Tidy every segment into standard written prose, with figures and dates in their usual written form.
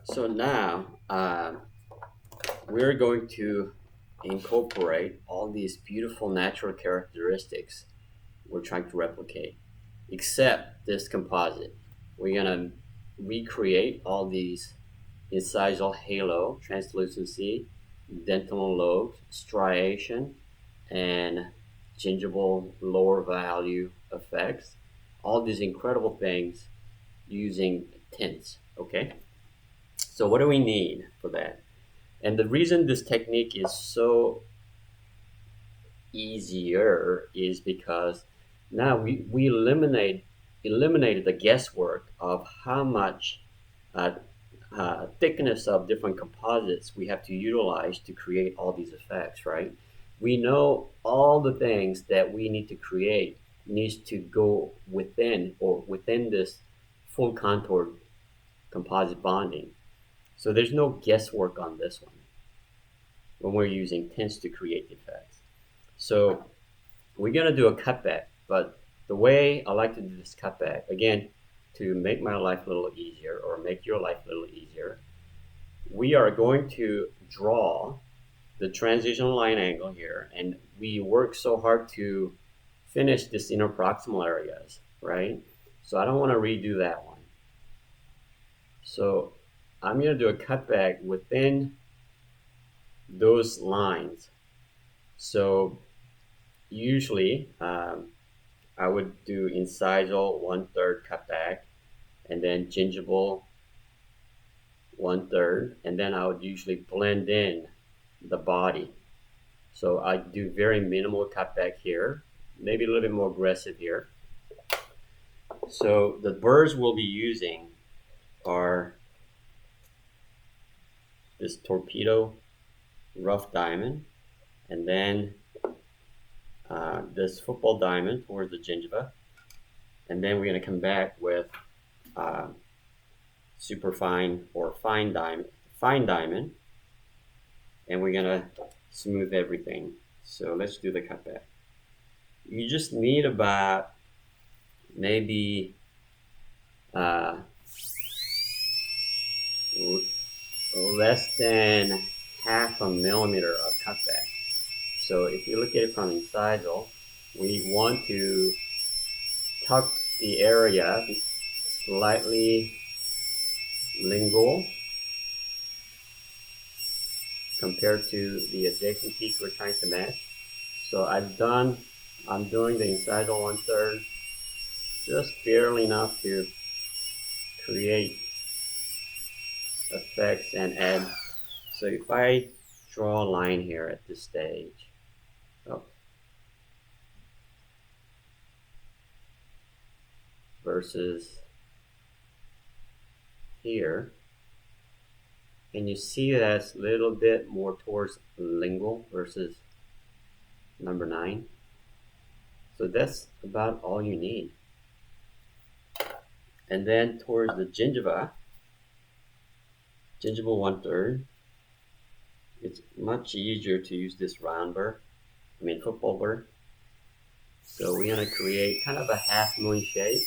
So now we're going to incorporate all these beautiful natural characteristics we're trying to replicate, except this composite. We're gonna recreate all these incisal halo, translucency, dental lobe, striation, and gingival lower value effects. All these incredible things using tints. Okay, so what do we need for that? And the reason this technique is so easier is because now we eliminated the guesswork of how much uh, thickness of different composites we have to utilize to create all these effects, right? We know all the things that we need to create needs to go within this full contour composite bonding. So there's no guesswork on this one when we're using tints to create the effects. So we're gonna do a cutback, but the way I like to do this cutback, again, to make my life a little easier or make your life a little easier, we are going to draw the transitional line angle here, and we work so hard to finish this interproximal areas, right? So I don't want to redo that one. So I'm going to do a cutback within those lines. So usually I would do incisal 1/3 cutback, and then gingival 1/3, and then I would usually blend in the body. So I do very minimal cutback here, maybe a little bit more aggressive here. So the burrs we'll be using are this torpedo rough diamond, and then this football diamond towards the gingiva, and then we're going to come back with uh, super fine or fine diamond, and we're going to smooth everything. So let's do the cutback. You just need about maybe uh, less than half a millimeter of cutback. So if you look at it from incisal, we want to tuck the area slightly lingual compared to the adjacent teeth we're trying to match. So I'm doing the incisal 1/3, just barely enough to create effects and add. So if I draw a line here at this stage, oh, versus here, and you see that's a little bit more towards lingual versus number 9. So that's about all you need. And then towards the gingival 1/3, it's much easier to use this round burr, football burr. So we're gonna create kind of a half moon shape.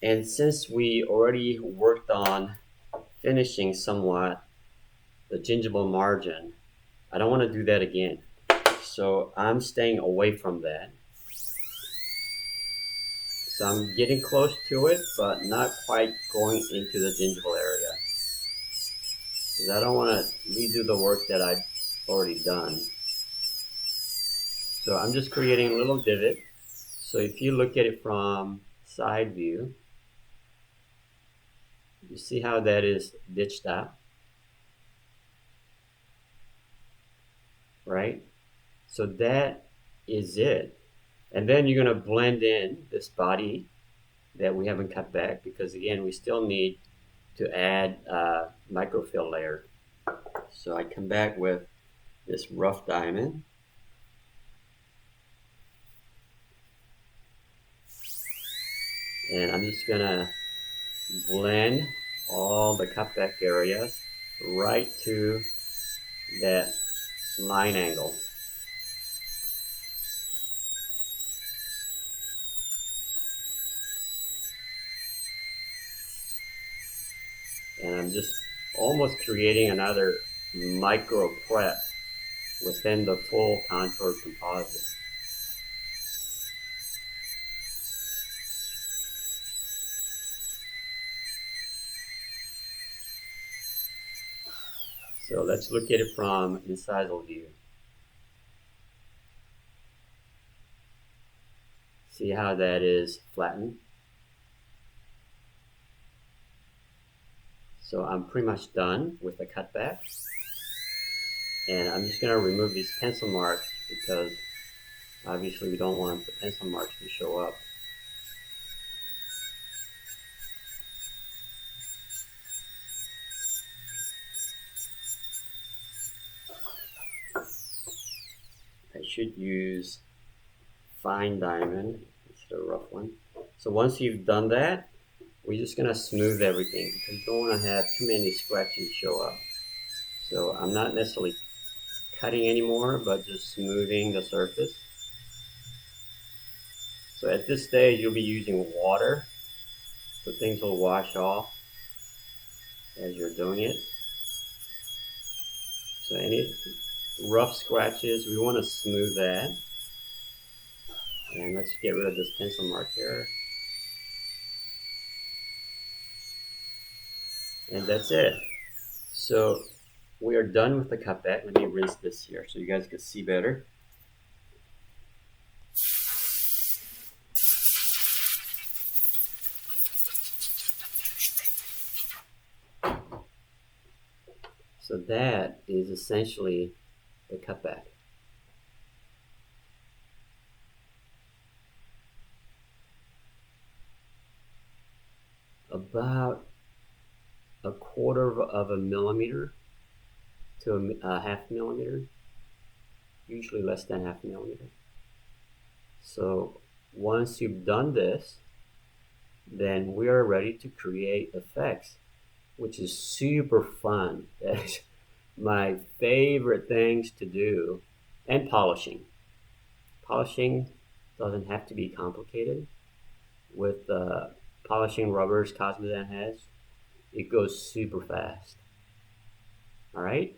And since we already worked on finishing somewhat the gingival margin, I don't want to do that again. So I'm staying away from that. So I'm getting close to it, but not quite going into the gingival area, because I don't want to redo the work that I've already done. So I'm just creating a little divot. So if you look at it from side view, you see how that is ditched out, right? So that is it. And then you're going to blend in this body that we haven't cut back, because again, we still need to add a microfill layer. So I come back with this rough diamond. And I'm just going to blend all the cutback areas right to that line angle. And I'm just almost creating another micro prep within the full contour composite. So let's look at it from incisal view. See how that is flattened? So I'm pretty much done with the cutback. And I'm just going to remove these pencil marks because obviously we don't want the pencil marks to show up. I should use fine diamond instead of rough one. So once you've done that, we're just going to smooth everything because you don't want to have too many scratches show up. So I'm not necessarily cutting anymore, but just smoothing the surface. So at this stage, you'll be using water, so things will wash off as you're doing it. So any rough scratches, we want to smooth that. And let's get rid of this pencil mark here. And that's it. So we are done with the cutback. Let me rinse this here so you guys can see better. So that is essentially the cutback. About a quarter of a millimeter to a half millimeter, usually less than half millimeter. So once you've done this, then we are ready to create effects, which is super fun. That's my favorite things to do. And polishing. Polishing doesn't have to be complicated. With polishing rubbers Cosmodan has, it goes super fast. All right?